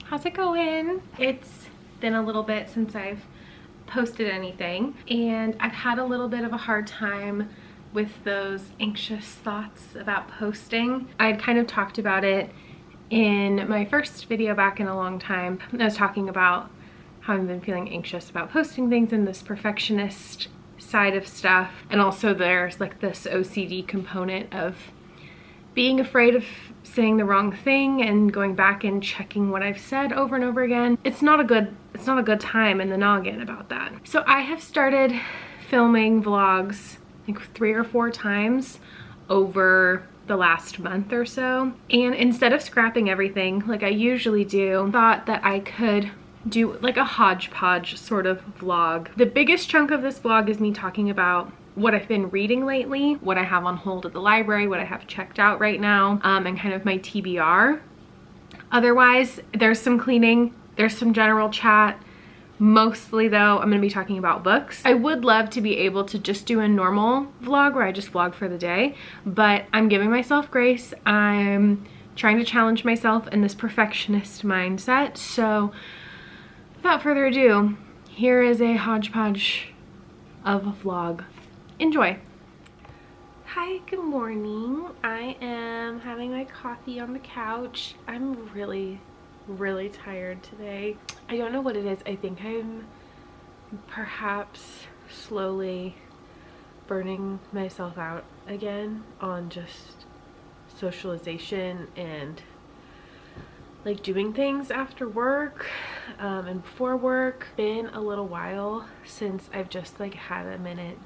How's it going? It's been a little bit since I've posted anything, and I've had a little bit of a hard time with those anxious thoughts about posting. I'd kind of talked about it in my first video back in a long time. I was talking about how I've been feeling anxious about posting things and this perfectionist side of stuff, and also there's like this OCD component of being afraid of saying the wrong thing and going back and checking what I've said over and over again. It's not a good time in the noggin about that. So I have started filming vlogs like 3 or 4 times over the last month or so. And instead of scrapping everything like I usually do, I thought that I could do like a hodgepodge sort of vlog. The biggest chunk of this vlog is me talking about what I've been reading lately, what I have on hold at the library, what I have checked out right now, and kind of my TBR. Otherwise, there's some cleaning, there's some general chat. Mostly though, I'm gonna be talking about books. I would love to be able to just do a normal vlog where I just vlog for the day, but I'm giving myself grace. I'm trying to challenge myself in this perfectionist mindset. So without further ado, here is a hodgepodge of a vlog. Enjoy. Hi, good morning. I am having my coffee on the couch. I'm really tired today. I don't know what it is. I think I'm perhaps slowly burning myself out again on just socialization and like doing things after work and before work. Been a little while since I've just like had a minute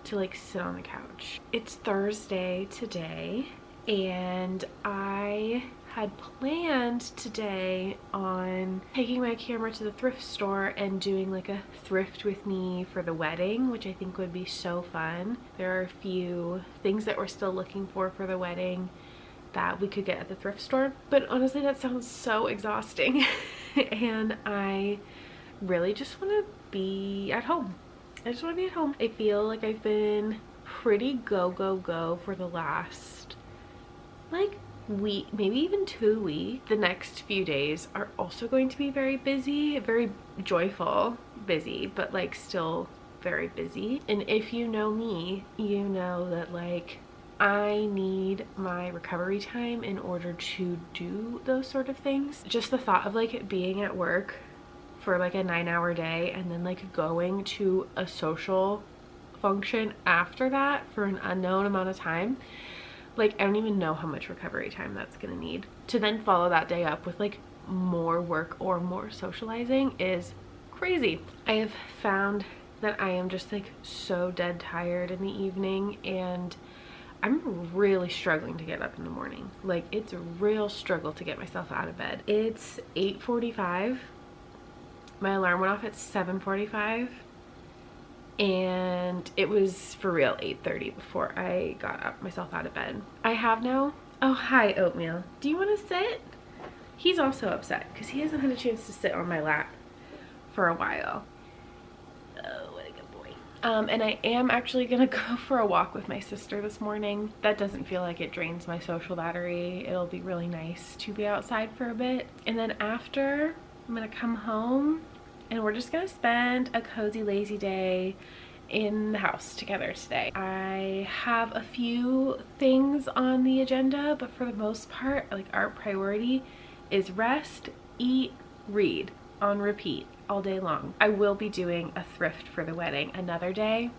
to like sit on the couch. It's Thursday today, and I had planned today on taking my camera to the thrift store and doing like a thrift with me for the wedding, which I think would be so fun. There are a few things that we're still looking for the wedding that we could get at the thrift store, but honestly that sounds so exhausting and I really just want to be at home. I just want to be at home. I feel like I've been pretty go for the last like week, maybe even 2 weeks. The next few days are also going to be very busy, very joyful busy, but like still very busy. And if you know me, you know that like I need my recovery time in order to do those sort of things. Just the thought of like being at work for like a 9-hour day and then like going to a social function after that for an unknown amount of time, like I don't even know how much recovery time that's gonna need. To then follow that day up with like more work or more socializing is crazy. I have found that I am just like so dead tired in the evening, and I'm really struggling to get up in the morning. Like it's a real struggle to get myself out of bed. It's 8:45. My alarm went off at 7:45 and it was for real 8:30 before I got myself out of bed. I have now, oh hi Oatmeal, do you want to sit? He's also upset because he hasn't had a chance to sit on my lap for a while. Oh, what a good boy. And I am actually gonna go for a walk with my sister this morning. That doesn't feel like it drains my social battery. It'll be really nice to be outside for a bit. And then after, I'm gonna come home and we're just gonna spend a cozy lazy day in the house together today. I have a few things on the agenda, but for the most part, like our priority is rest, eat, read on repeat all day long. I will be doing a thrift for the wedding another day,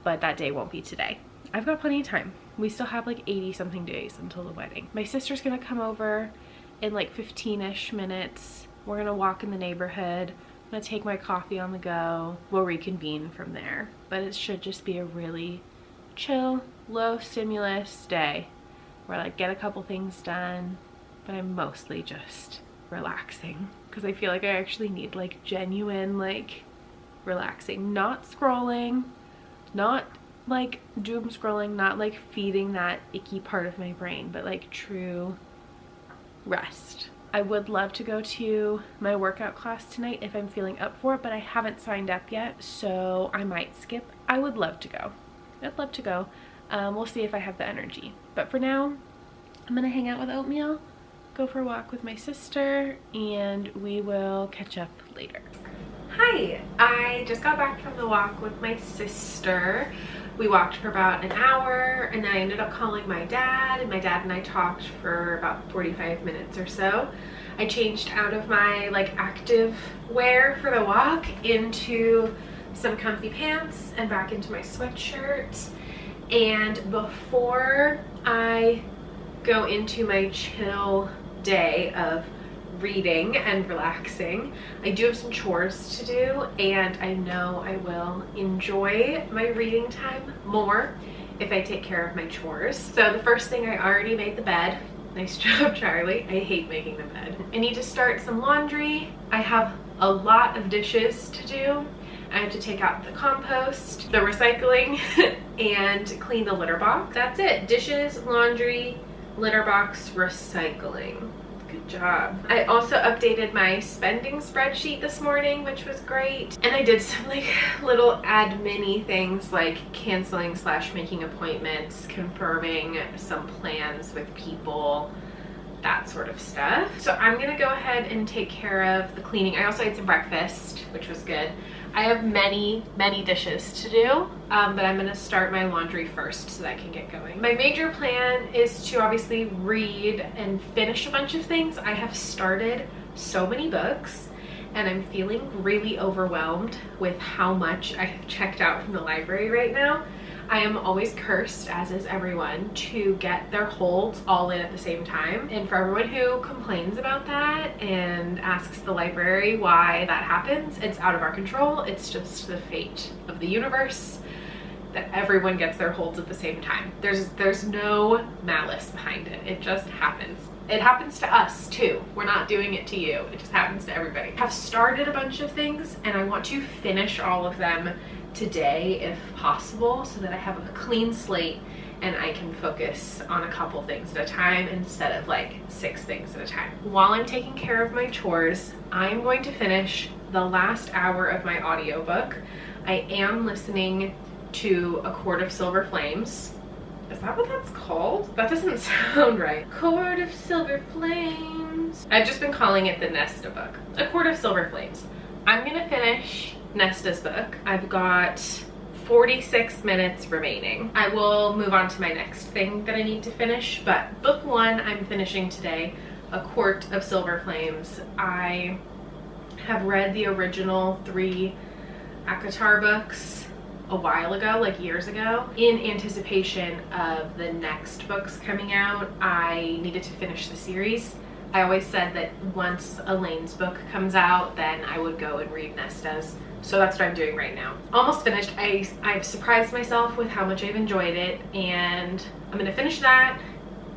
but that day won't be today. I've got plenty of time. We still have like 80 something days until the wedding. My sister's gonna come over in like 15-ish minutes. We're gonna walk in the neighborhood. I'm gonna take my coffee on the go. We'll reconvene from there. But it should just be a really chill, low stimulus day where I like get a couple things done, but I'm mostly just relaxing because I feel like I actually need like genuine like relaxing, not scrolling, not like doom scrolling, not like feeding that icky part of my brain, but like true rest. I would love to go to my workout class tonight if I'm feeling up for it, but I haven't signed up yet, so I might skip. I would love to go. I'd love to go. We'll see if I have the energy. But for now, I'm gonna hang out with Oatmeal go for a walk with my sister, and we will catch up later. Hi, I just got back from the walk with my sister. We walked for about an hour, and then I ended up calling my dad, and my dad and I talked for about 45 minutes or so. I changed out of my like active wear for the walk into some comfy pants and back into my sweatshirt. And before I go into my chill day of reading and relaxing, I do have some chores to do, and I know I will enjoy my reading time more if I take care of my chores. So the first thing, I already made the bed. Nice job, Charlie. I hate making the bed. I need to start some laundry. I have a lot of dishes to do. I have to take out the compost, the recycling, and clean the litter box. That's it. Dishes, laundry, litter box, recycling. Good job. I also updated my spending spreadsheet this morning, which was great. And I did some like little admin-y things like canceling / making appointments, confirming some plans with people, that sort of stuff. So I'm gonna go ahead and take care of the cleaning. I also ate some breakfast, which was good. I have many dishes to do, but I'm gonna start my laundry first so that I can get going. My major plan is to obviously read and finish a bunch of things. I have started so many books, and I'm feeling really overwhelmed with how much I have checked out from the library right now. I am always cursed, as is everyone, to get their holds all in at the same time. And for everyone who complains about that and asks the library why that happens, it's out of our control. It's just the fate of the universe that everyone gets their holds at the same time. There's no malice behind it. It just happens. It happens to us too. We're not doing it to you. It just happens to everybody. I've started a bunch of things, and I want to finish all of them today if possible, so that I have a clean slate and I can focus on a couple things at a time instead of like 6 things at a time. While I'm taking care of my chores, I'm going to finish the last hour of my audiobook. I am listening to A Quart of Silver Flames. Is that what that's called? That doesn't sound right. Quart of Silver Flames. I've just been calling it the Nesta book. A Quart of Silver Flames. I'm gonna finish Nesta's book. I've got 46 minutes remaining. I will move on to my next thing that I need to finish, but book 1 I'm finishing today, A Quart of Silver Flames. I have read the original 3 ACOTAR books a while ago, like years ago. In anticipation of the next books coming out, I needed to finish the series. I always said that once Elaine's book comes out, then I would go and read Nesta's. So that's what I'm doing right now. Almost finished. I've surprised myself with how much I've enjoyed it, and I'm gonna finish that,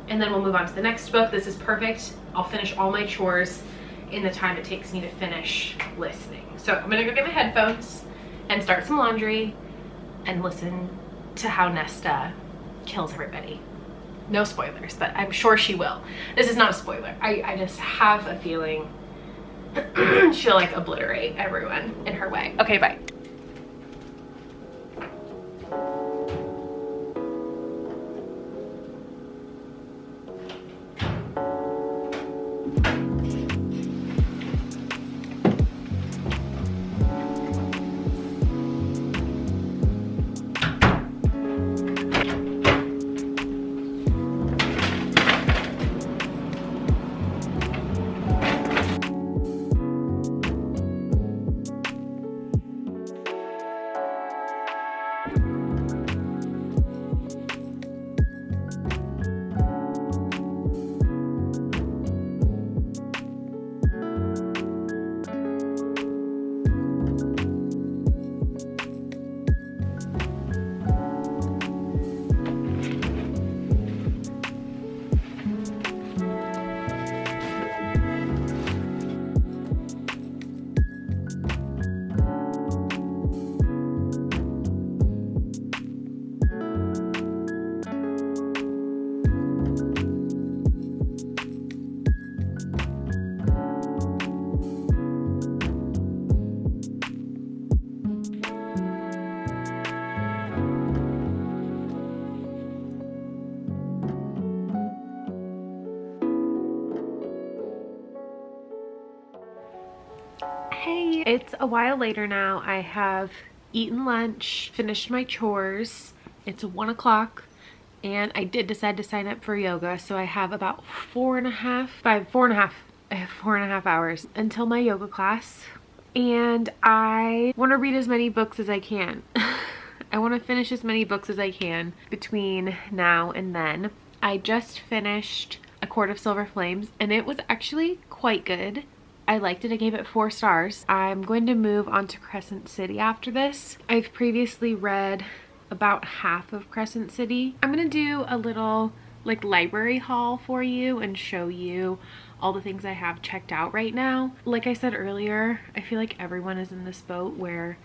and then we'll move on to the next book. This is perfect. I'll finish all my chores in the time it takes me to finish listening. So I'm gonna go get my headphones and start some laundry and listen to how Nesta kills everybody. No spoilers, but I'm sure she will. This is not a spoiler. I just have a feeling she'll like obliterate everyone in her way. Okay, bye. Hey, it's a while later now. I have eaten lunch, finished my chores. It's 1 o'clock and I did decide to sign up for yoga. So I have about 4.5 hours until my yoga class. And I want to read as many books as I can. I want to finish as many books as I can between now and then. I just finished A Court of Silver Flames and it was actually quite good. I liked it. I gave it 4 stars. I'm going to move on to Crescent City after this. I've previously read about half of Crescent City. I'm going to do a little like library haul for you and show you all the things I have checked out right now. Like I said earlier, I feel like everyone is in this boat where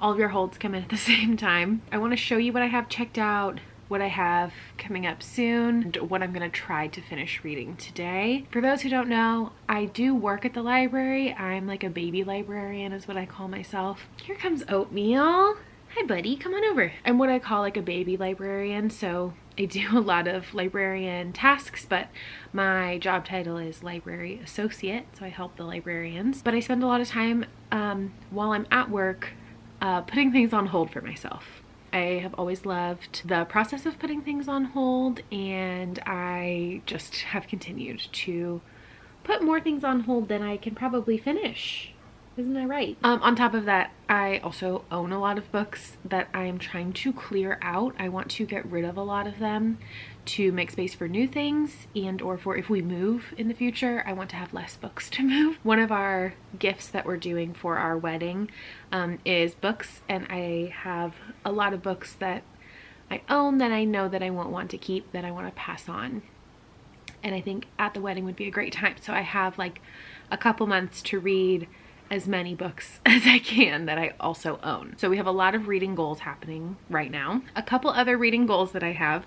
all of your holds come in at the same time. I want to show you what I have checked out, what I have coming up soon, and what I'm going to try to finish reading today. For those who don't know, I do work at the library. I'm like a baby librarian is what I call myself. Here comes Oatmeal. Hi buddy, come on over. I'm what I call like a baby librarian, so I do a lot of librarian tasks, but my job title is library associate, so I help the librarians. But I spend a lot of time while I'm at work putting things on hold for myself. I have always loved the process of putting things on hold, and I just have continued to put more things on hold than I can probably finish. Isn't that right? On top of that, I also own a lot of books that I'm trying to clear out. I want to get rid of a lot of them to make space for new things, and or for if we move in the future, I want to have less books to move. One of our gifts that we're doing for our wedding is books, and I have a lot of books that I own that I know that I won't want to keep, that I want to pass on. And I think at the wedding would be a great time. So I have like a couple months to read as many books as I can that I also own. So we have a lot of reading goals happening right now. A couple other reading goals that I have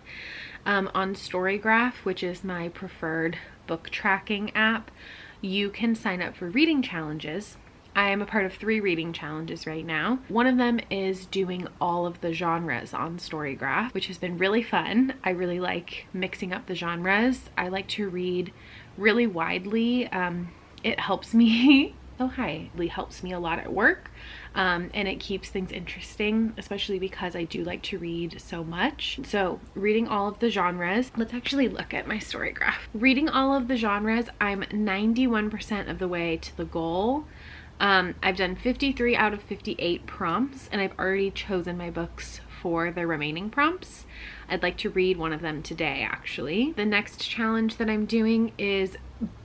on Storygraph, which is my preferred book tracking app. You can sign up for reading challenges. I am a part of 3 reading challenges right now. One of them is doing all of the genres on Storygraph, which has been really fun. I really like mixing up the genres. I like to read really widely. It helps me oh hi, it really helps me a lot at work, and it keeps things interesting, especially because I do like to read so much. So reading all of the genres, let's actually look at my Storygraph. Reading all of the genres, I'm 91% of the way to the goal. I've done 53 out of 58 prompts, and I've already chosen my books for the remaining prompts. I'd like to read one of them today, actually. The next challenge that I'm doing is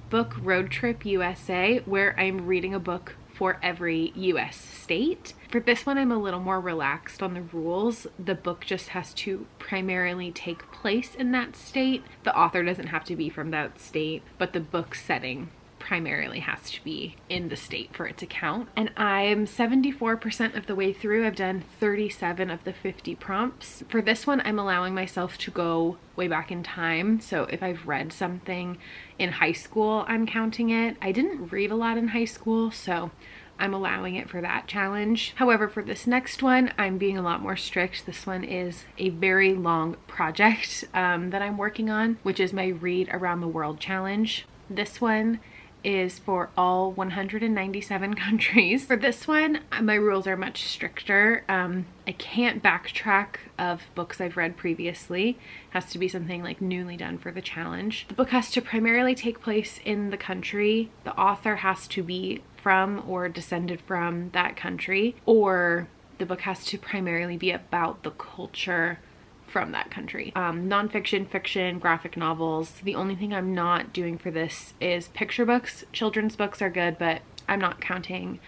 Book Road Trip USA, where I'm reading a book for every US state. For this one, I'm a little more relaxed on the rules. The book just has to primarily take place in that state. The author doesn't have to be from that state, but the book setting primarily has to be in the state for it to count. And I'm 74% of the way through. I've done 37 of the 50 prompts. For this one, I'm allowing myself to go way back in time. So if I've read something in high school, I'm counting it. I didn't read a lot in high school, so I'm allowing it for that challenge. However, for this next one, I'm being a lot more strict. This one is a very long project that I'm working on, which is my Read Around the World challenge. This one is for all 197 countries. For this one, my rules are much stricter. I can't backtrack of books I've read previously. It has to be something like newly done for the challenge. The book has to primarily take place in the country. The author has to be from or descended from that country, or the book has to primarily be about the culture from that country. Nonfiction, fiction, graphic novels. The only thing I'm not doing for this is picture books. Children's books are good, but I'm not counting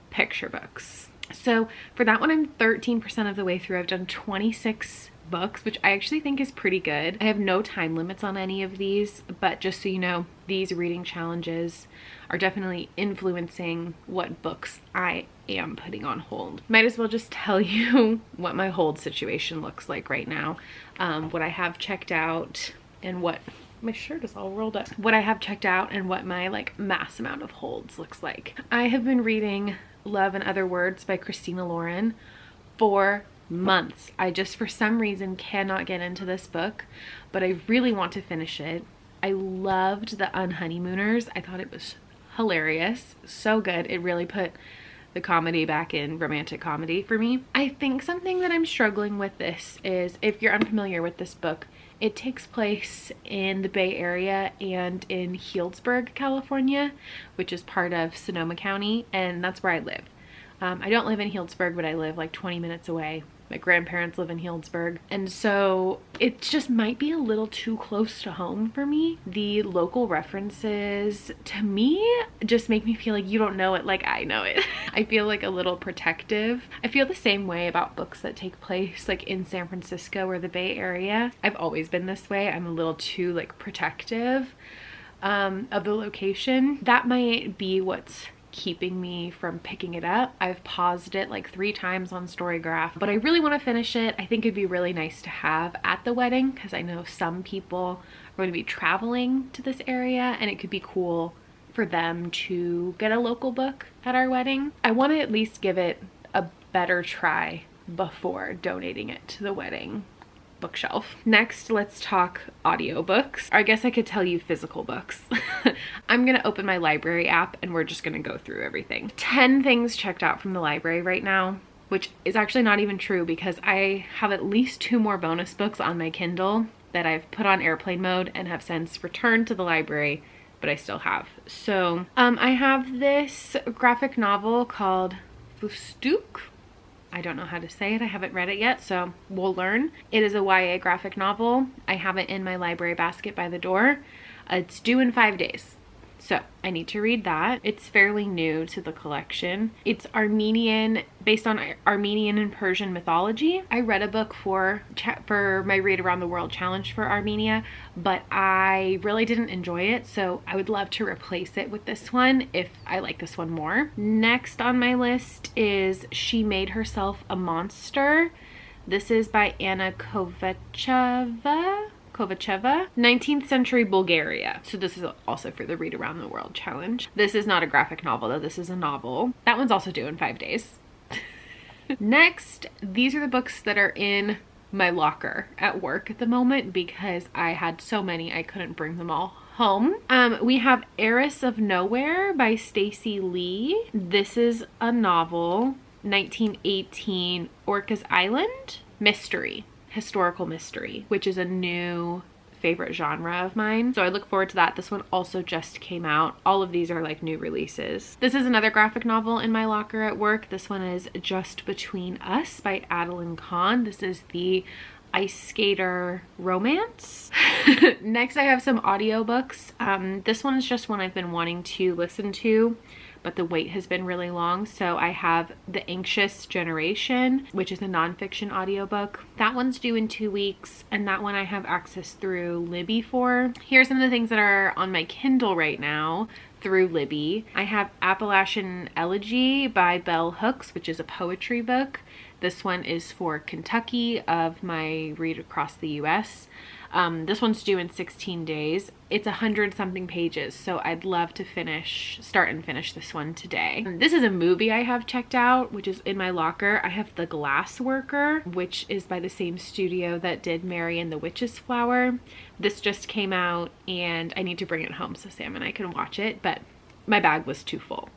picture books. So for that one, I'm 13% of the way through. I've done 26 books, which I actually think is pretty good. I have no time limits on any of these, but just so you know, these reading challenges are definitely influencing what books I am putting on hold. Might as well just tell you what my hold situation looks like right now, what I have checked out, and what my shirt is all rolled up, what I have checked out and what my like mass amount of holds looks like. I have been reading Love and Other Words by Christina Lauren for months. I just for some reason cannot get into this book, but I really want to finish it. I loved The Unhoneymooners. I thought it was hilarious, so good. It really put the comedy back in romantic comedy for me. I think something that I'm struggling with this is, if you're unfamiliar with this book, it takes place in the Bay Area and in Healdsburg, California, which is part of Sonoma County, and that's where I live. I don't live in Healdsburg, but I live like 20 minutes away. My grandparents live in Healdsburg, and so it just might be a little too close to home for me. The local references to me just make me feel like you don't know it like I know it. I feel like a little protective. I feel the same way about books that take place like in San Francisco or the Bay Area. I've always been this way. I'm a little too like protective of the location. That might be what's keeping me from picking it up. I've paused it like 3 times on Storygraph, but I really want to finish it. I think it'd be really nice to have at the wedding, because I know some people are going to be traveling to this area, and it could be cool for them to get a local book at our wedding. I want to at least give it a better try before donating it to the wedding bookshelf. Next, let's talk audiobooks. I guess I could tell you physical books. I'm gonna open my library app and we're just gonna go through everything. 10 things checked out from the library right now, which is actually not even true because I have at least 2 more bonus books on my Kindle that I've put on airplane mode and have since returned to the library, but I still have. So I have this graphic novel called Fustuk. I don't know how to say it. I haven't read it yet, so we'll learn. It is a YA graphic novel. I have it in my library basket by the door. It's due in 5 days, so I need to read that. It's fairly new to the collection. It's Armenian, based on Armenian and Persian mythology. I read a book for my Read Around the World challenge for Armenia, but I really didn't enjoy it, so I would love to replace it with this one if I like this one more. Next on my list is She Made Herself a Monster. This is by Anna Kovacheva, 19th century Bulgaria. So this is also for the Read Around the World challenge. This is not a graphic novel though, this is a novel. That one's also due in 5 days. Next, these are the books that are in my locker at work at the moment because I had so many I couldn't bring them all home. We have Heiress of Nowhere by Stacey Lee. This is a novel, 1918 Orcas Island mystery. Historical mystery, which is a new favorite genre of mine, so I look forward to that. This one also just came out. All of these are like new releases. This is another graphic novel in my locker at work. This one is Just Between Us by Adeline Kahn. This is the ice skater romance. Next, I have some audiobooks. This one is just one I've been wanting to listen to, but the wait has been really long. So I have The Anxious Generation, which is a nonfiction audiobook. That one's due in 2 weeks, and that one I have access through Libby for. Here's some of the things that are on my Kindle right now through Libby. I have Appalachian Elegy by Bell Hooks, which is a poetry book. This one is for Kentucky of my Read Across the US. This one's due in 16 days. It's 100-something pages, so I'd love to start and finish this one today. This is a movie I have checked out, which is in my locker. I have The Glass Worker, which is by the same studio that did Mary and the Witch's Flower. This just came out, and I need to bring it home so Sam and I can watch it, but my bag was too full.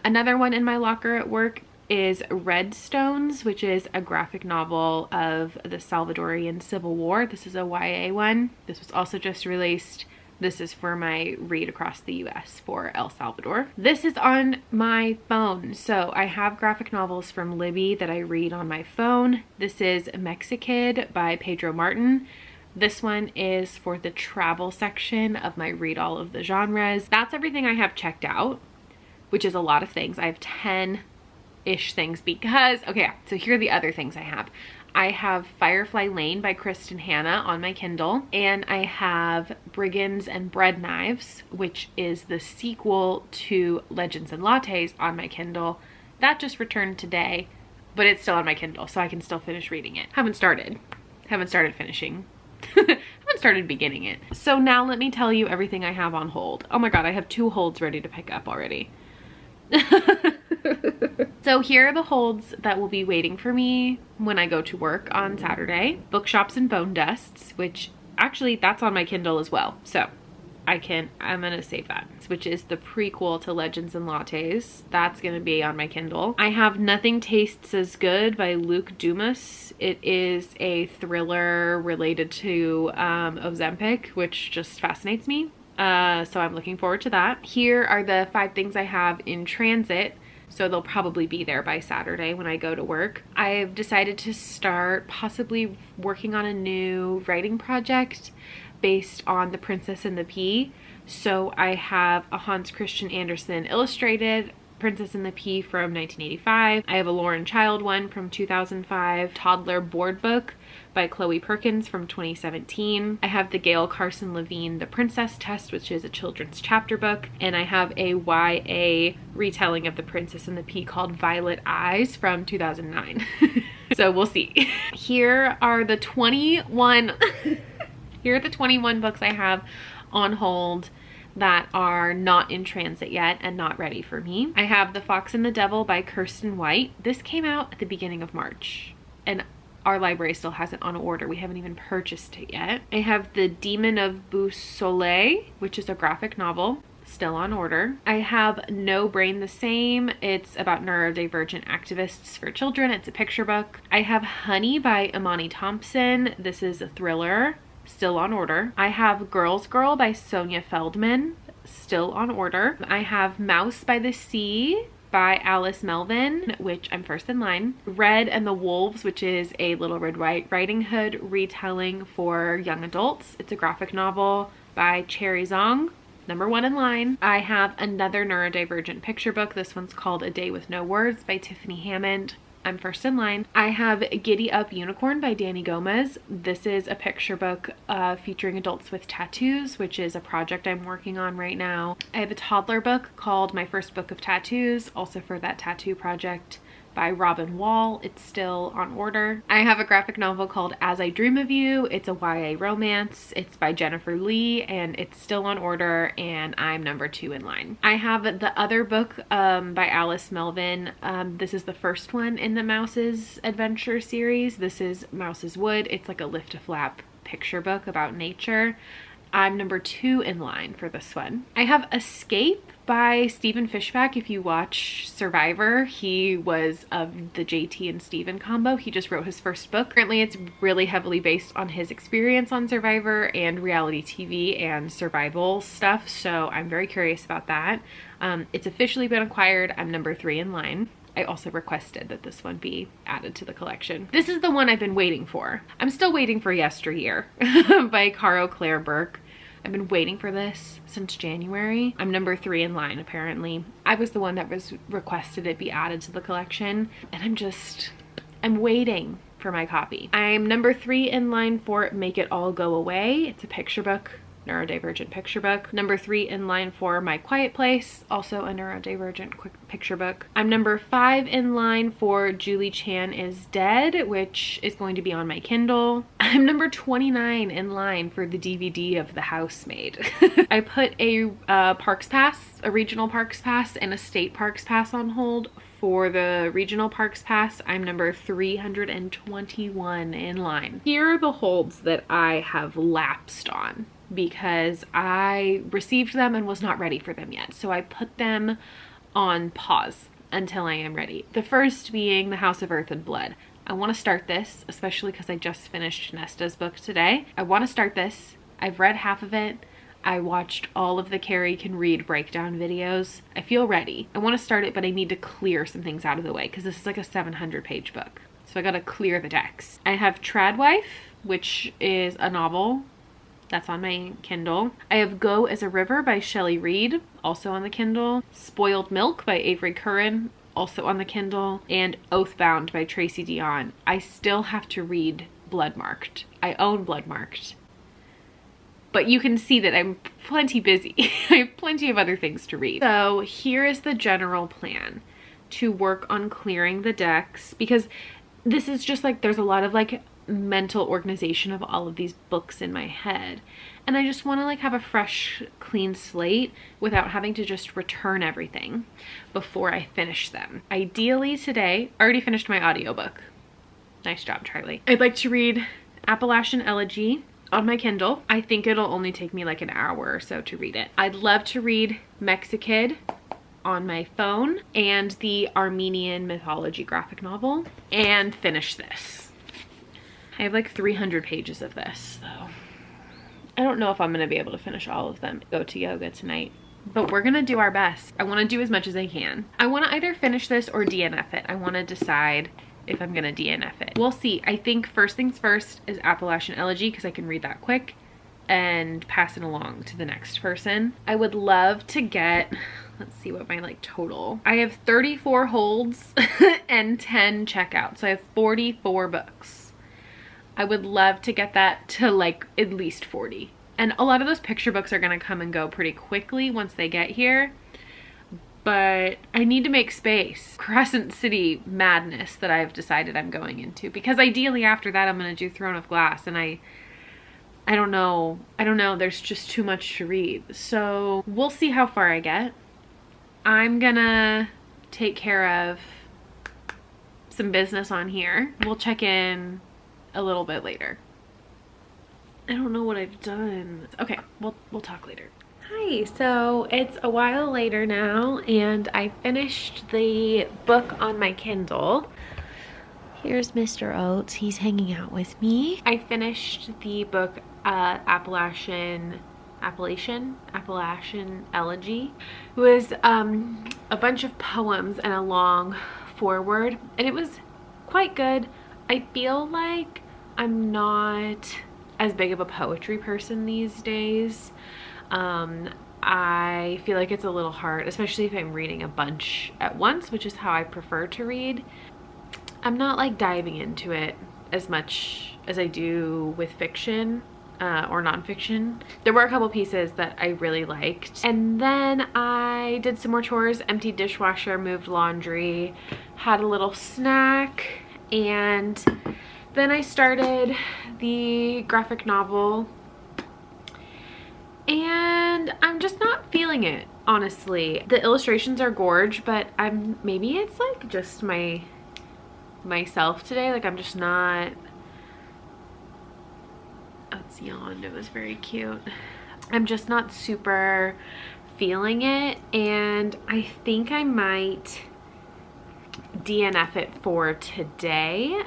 Another one in my locker at work is Red Stones, which is a graphic novel of the Salvadorian Civil War. This is a YA one. This was also just released. This is for my Read Across the US for El Salvador. This is on my phone. So I have graphic novels from Libby that I read on my phone. This is Mexikid by Pedro Martin. This one is for the travel section of my Read All of the Genres. That's everything I have checked out, which is a lot of things. I have 10-ish things because, okay, so here are the other things I have. I have Firefly Lane by Kristen Hanna on my Kindle, and I have Brigands and Bread Knives, which is the sequel to Legends and Lattes on my Kindle. That just returned today, but it's still on my Kindle, so I can still finish reading it. Haven't started finishing. Haven't started beginning it. So now let me tell you everything I have on hold. Oh my god, I have 2 holds ready to pick up already. So here are the holds that will be waiting for me when I go to work on Saturday. Bookshops and Bone Dusts, which actually that's on my Kindle as well. So I'm gonna save that, which is the prequel to Legends and Lattes. That's gonna be on my Kindle. I have Nothing Tastes as Good by Luke Dumas. It is a thriller related to Ozempic, which just fascinates me. So I'm looking forward to that. Here are the 5 things I have in transit. So they'll probably be there by Saturday when I go to work. I've decided to start possibly working on a new writing project based on The Princess and the Pea. So I have a Hans Christian Andersen illustrated Princess and the Pea from 1985. I have a Lauren Child one from 2005, toddler board book by Chloe Perkins from 2017. I have the Gail Carson Levine The Princess Test, which is a children's chapter book, and I have a YA retelling of The Princess and the Pea called Violet Eyes from 2009. So we'll see. Here are the 21 books I have on hold that are not in transit yet and not ready for me. I have The Fox and the Devil by Kirsten White. This came out at the beginning of March, and our library still has it on order. We haven't even purchased it yet. I have The Demon of Beausoleil, which is a graphic novel, still on order. I have No Brain the Same. It's about neurodivergent activists for children. It's a picture book. I have Honey by Imani Thompson. This is a thriller, still on order. I have Girl's Girl by Sonia Feldman, still on order. I have Mouse by the Sea by Alice Melvin, which I'm first in line. Red and the Wolves, which is a Little Red Riding Hood retelling for young adults. It's a graphic novel by Cherry Zong, number 1 in line. I have another neurodivergent picture book. This one's called A Day with No Words by Tiffany Hammond. I'm first in line. I have Giddy Up Unicorn by Danny Gomez. This is a picture book featuring adults with tattoos, which is a project I'm working on right now. I have a toddler book called My First Book of Tattoos, also for that tattoo project, by Robin Wall. It's still on order. I have a graphic novel called As I Dream of You. It's a YA romance. It's by Jennifer Lee, and it's still on order, and I'm number 2 in line. I have the other book by Alice Melvin. This is the first one in the Mouse's Adventure series. This is Mouse's Wood. It's like a lift a flap picture book about nature. I'm number 2 in line for this one. I have Escape by Stephen Fishbach. If you watch Survivor, he was of the JT and Stephen combo. He just wrote his first book. Currently, it's really heavily based on his experience on Survivor and reality TV and survival stuff, so I'm very curious about that. It's officially been acquired. I'm number 3 in line. I also requested that this one be added to the collection. This is the one I've been waiting for. I'm still waiting for Yesteryear by Caro Claire Burke. I've been waiting for this since January. I'm number 3 in line, apparently. I was the one that was requested it be added to the collection, and I'm waiting for my copy. I'm number 3 in line for Make It All Go Away. It's a picture book, neurodivergent picture book. Number 3 in line for My Quiet Place, also a neurodivergent picture book. I'm number 5 in line for Julie Chan is Dead, which is going to be on my Kindle. I'm number 29 in line for the DVD of The Housemaid. I put a Parks Pass, a regional Parks Pass, and a state Parks Pass on hold. For the regional Parks Pass, I'm number 321 in line. Here are the holds that I have lapsed on, because I received them and was not ready for them yet. So I put them on pause until I am ready. The first being The House of Earth and Blood. I want to start this, especially because I just finished Nesta's book today. I want to start this. I've read half of it. I watched all of the Carrie Can Read breakdown videos. I feel ready. I want to start it, but I need to clear some things out of the way because this is like a 700-page book. So I gotta clear the decks. I have Tradwife, which is a novel. That's on my Kindle. I have Go as a River by Shelley Reed, also on the Kindle. Spoiled Milk by Avery Curran, also on the Kindle. And Oathbound by Tracy Dion. I still have to read Bloodmarked. I own Bloodmarked. But you can see that I'm plenty busy. I have plenty of other things to read. So here is the general plan: to work on clearing the decks, because this is just like, there's a lot of like mental organization of all of these books in my head, and I just want to like have a fresh, clean slate without having to just return everything before I finish them. Ideally today, I already finished my audiobook. Nice job, Charlie. I'd like to read Appalachian Elegy on my Kindle. I think it'll only take me like an hour or so to read it. I'd love to read Mexikid on my phone and the Armenian mythology graphic novel and finish this. I have like 300 pages of this, so I don't know if I'm gonna be able to finish all of them. Go to yoga tonight, but we're gonna do our best. I wanna do as much as I can. I wanna either finish this or DNF it. I wanna decide if I'm gonna DNF it. We'll see. I think first things first is Appalachian Elegy because I can read that quick and pass it along to the next person. I would love to get, let's see what my like total. I have 34 holds and 10 checkouts. So I have 44 books. I would love to get that to like at least 40. And a lot of those picture books are gonna come and go pretty quickly once they get here. But I need to make space. Crescent City madness that I've decided I'm going into, because ideally after that I'm gonna do Throne of Glass, and I don't know, there's just too much to read. So we'll see how far I get. I'm gonna take care of some business on here. We'll check in a little bit later. I don't know what I've done. Okay, we'll talk later. Hi, so it's a while later now and I finished the book on my Kindle. Here's Mr. Oates, he's hanging out with me. I finished the book Appalachian Elegy. It was a bunch of poems and a long foreword, and it was quite good. I feel like I'm not as big of a poetry person these days. I feel like it's a little hard, especially if I'm reading a bunch at once, which is how I prefer to read. I'm not like diving into it as much as I do with fiction or nonfiction. There were a couple pieces that I really liked. And then I did some more chores, emptied dishwasher, moved laundry, had a little snack, and then I started the graphic novel. And I'm just not feeling it, honestly. The illustrations are gorge, but maybe it's like just myself today. Like I'm just not. Oh, it's yawned. It was very cute. I'm just not super feeling it, and I think I might DNF it for today.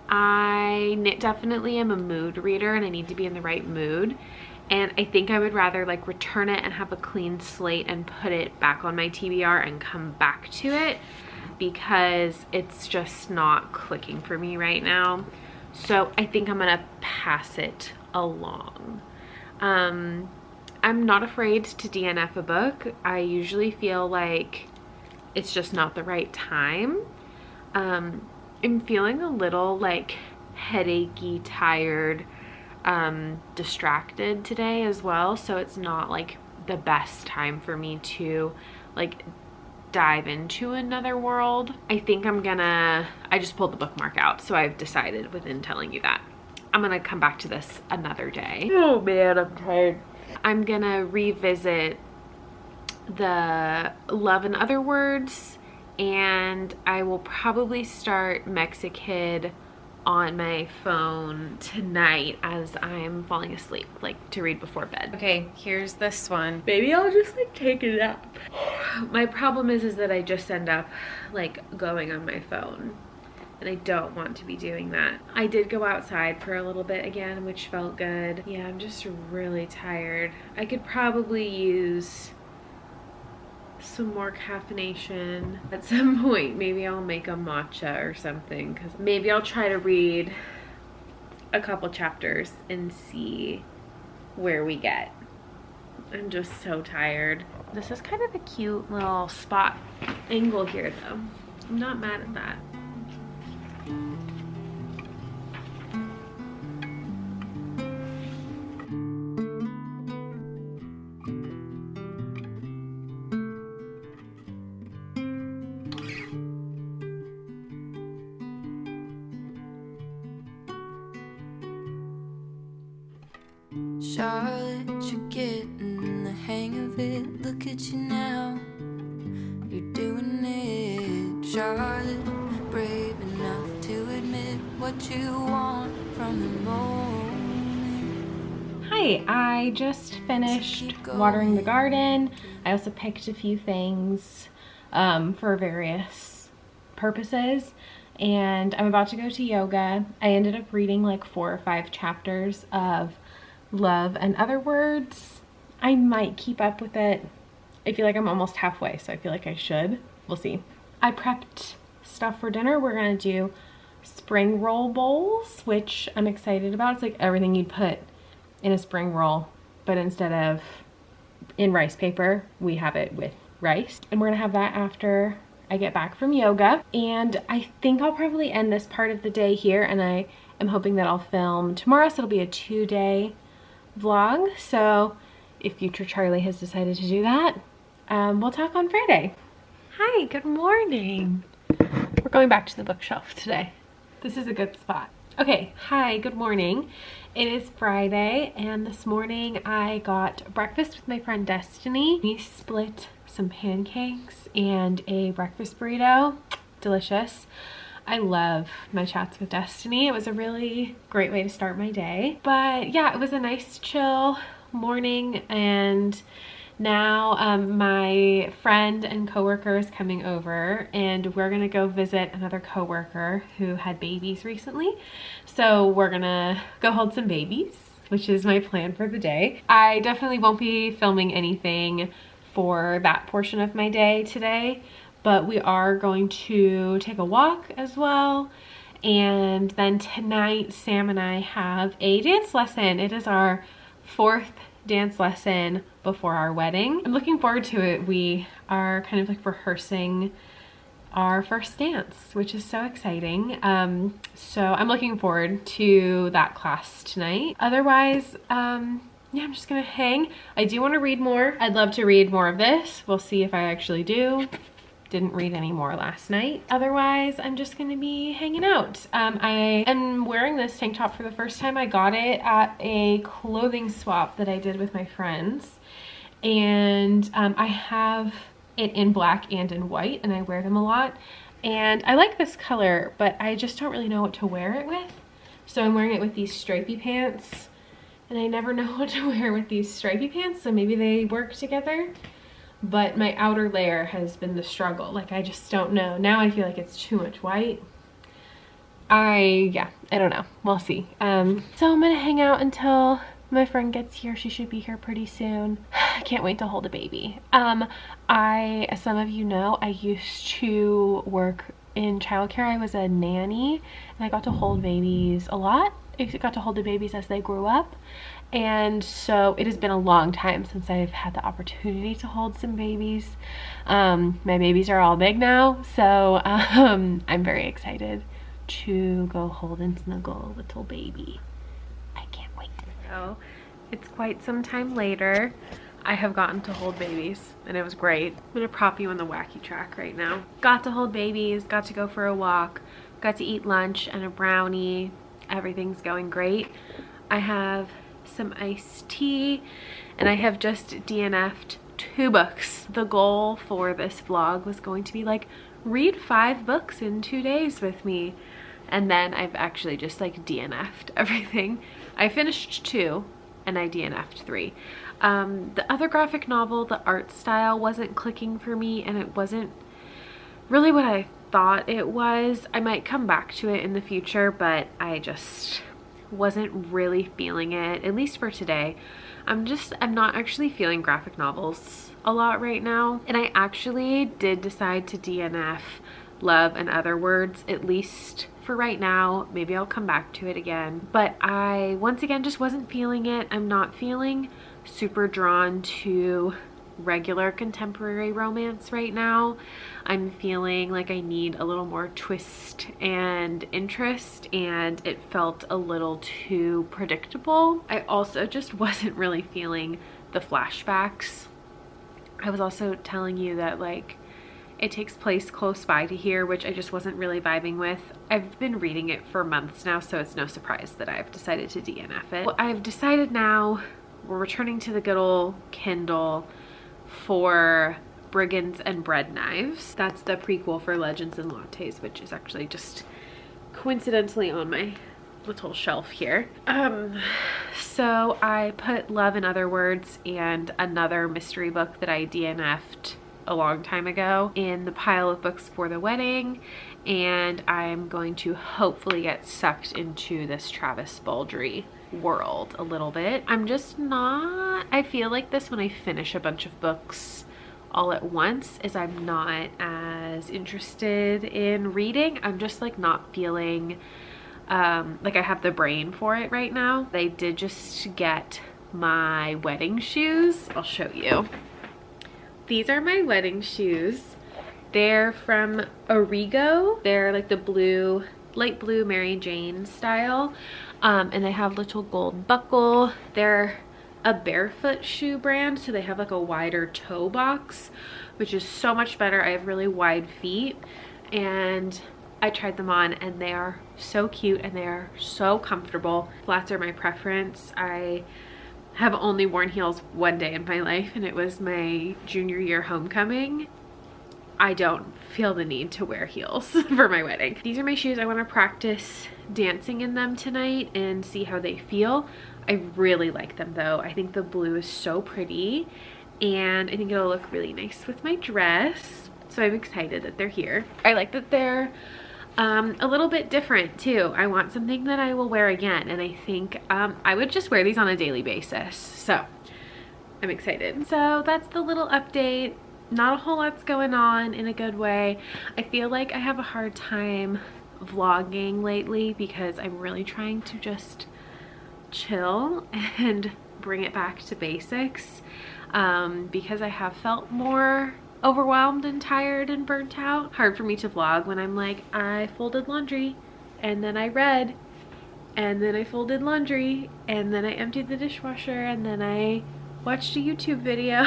I definitely am a mood reader, and I need to be in the right mood. And I think I would rather like return it and have a clean slate and put it back on my TBR and come back to it, because it's just not clicking for me right now. So I think I'm gonna pass it along. I'm not afraid to DNF a book. I usually feel like it's just not the right time. I'm feeling a little like headachy, tired, distracted today as well, so it's not like the best time for me to like dive into another world. I think I just pulled the bookmark out, so I've decided within telling you that I'm gonna come back to this another day. Oh man, I'm tired. I'm gonna revisit the Love and Other Words, and I will probably start Mexikid on my phone tonight as I'm falling asleep, like to read before bed. Okay, here's this one. Maybe I'll just like take a nap. My problem is that I just end up like going on my phone, and I don't want to be doing that. I did go outside for a little bit again, which felt good. Yeah, I'm just really tired. I could probably use some more caffeination at some point. Maybe I'll make a matcha or something, because maybe I'll try to read a couple chapters and see where we get. I'm just so tired. This is kind of a cute little spot angle here though. I'm not mad at that. Charlotte, you're getting the hang of it. Look at you now, you're doing it. Charlotte, brave enough to admit what you want from the moment. Hi, I just finished watering the garden. I also picked a few things for various purposes, and I'm about to go to yoga. I ended up reading like 4 or 5 chapters of Love and Other Words. I might keep up with it. I feel like I'm almost halfway, so I feel like I should. We'll see. I prepped stuff for dinner. We're gonna do spring roll bowls, which I'm excited about. It's like everything you'd put in a spring roll, but instead of in rice paper, we have it with rice. And we're gonna have that after I get back from yoga. And I think I'll probably end this part of the day here, and I am hoping that I'll film tomorrow, so it'll be a 2-day vlog. So if future Charlie has decided to do that, we'll talk on Friday. Hi, good morning. We're going back to the bookshelf today. This is a good spot. Okay, hi, good morning. It is Friday, and this morning I got breakfast with my friend Destiny. We split some pancakes and a breakfast burrito. Delicious. I love my chats with Destiny. It was a really great way to start my day. But yeah, it was a nice chill morning, and now my friend and coworker is coming over, and we're gonna go visit another coworker who had babies recently. So we're gonna go hold some babies, which is my plan for the day. I definitely won't be filming anything for that portion of my day today, but we are going to take a walk as well. And then tonight, Sam and I have a dance lesson. It is our 4th dance lesson before our wedding. I'm looking forward to it. We are kind of like rehearsing our first dance, which is so exciting. So I'm looking forward to that class tonight. Otherwise, yeah, I'm just gonna hang. I do want to read more. I'd love to read more of this. We'll see if I actually do. Didn't read any more last night. Otherwise, I'm just gonna be hanging out. I am wearing this tank top for the first time. I got it at a clothing swap that I did with my friends. And I have it in black and in white, and I wear them a lot. And I like this color, but I just don't really know what to wear it with. So I'm wearing it with these stripy pants, and I never know what to wear with these stripy pants, so maybe they work together. But my outer layer has been the struggle. Like, I just don't know. Now I feel like it's too much white. Yeah, I don't know. We'll see. So I'm gonna hang out until my friend gets here. She should be here pretty soon. I can't wait to hold a baby. As some of you know, I used to work in childcare. I was a nanny, and I got to hold babies a lot. I got to hold the babies as they grew up. And so it has been a long time since I've had the opportunity to hold some babies. My babies are all big now, so I'm very excited to go hold and snuggle a little baby. I can't wait. So it's quite some time later. I have gotten to hold babies, and it was great. I'm gonna prop you on the wacky track right now. Got to hold babies, got to go for a walk, got to eat lunch and a brownie. Everything's going great. I have some iced tea, and I have just DNF'd 2 books. The goal for this vlog was going to be like, read 5 books in 2 days with me, and then I've actually just like DNF'd everything. I finished 2 and I DNF'd 3. The other graphic novel, the art style wasn't clicking for me, and it wasn't really what I thought it was. I might come back to it in the future, but I just wasn't really feeling it, at least for today. I'm not actually feeling graphic novels a lot right now, and I actually did decide to DNF Love and Other Words, at least for right now. Maybe I'll come back to it again, but I once again just wasn't feeling it. I'm not feeling super drawn to regular contemporary romance right now. I'm feeling like I need a little more twist and interest, and it felt a little too predictable. I also just wasn't really feeling the flashbacks. I was also telling you that like it takes place close by to here, which I just wasn't really vibing with. I've been reading it for months now, so it's no surprise that I've decided to DNF it. Well, I've decided now we're returning to the good old Kindle for Brigands and Bread Knives. That's the prequel for Legends and Lattes, which is actually just coincidentally on my little shelf here. So I put Love in Other Words and another mystery book that I DNF'd a long time ago in the pile of books for the wedding, and I'm going to hopefully get sucked into this Travis Baldree world a little bit. I'm just not, I feel like this when I finish a bunch of books all at once, is I'm not as interested in reading. I'm just like not feeling like I have the brain for it right now. They did just get my wedding shoes. I'll show you. These are my wedding shoes. They're from Origo. They're like the blue, light blue Mary Jane style. And they have little gold buckle. They're a barefoot shoe brand, so they have like a wider toe box, which is so much better. I have really wide feet, and I tried them on and they are so cute and they are so comfortable. Flats are my preference. I have only worn heels one day in my life, and it was my junior year homecoming. I don't feel the need to wear heels for my wedding. These are my shoes. I want to practice dancing in them tonight and see how they feel. I really like them though. I think the blue is so pretty, and I think it'll look really nice with my dress. So I'm excited that they're here. I like that they're a little bit different too. I want something that I will wear again, and I think I would just wear these on a daily basis. So I'm excited. So that's the little update. Not a whole lot's going on in a good way. I feel like I have a hard time vlogging lately because I'm really trying to just chill and bring it back to basics, because I have felt more overwhelmed and tired and burnt out. Hard for me to vlog when I'm like, I folded laundry and then I read and then I folded laundry and then I emptied the dishwasher and then I watched a YouTube video.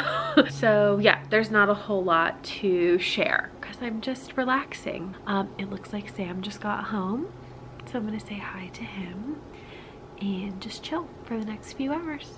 So yeah, there's not a whole lot to share because I'm just relaxing. It looks like Sam just got home, so I'm gonna say hi to him and just chill for the next few hours.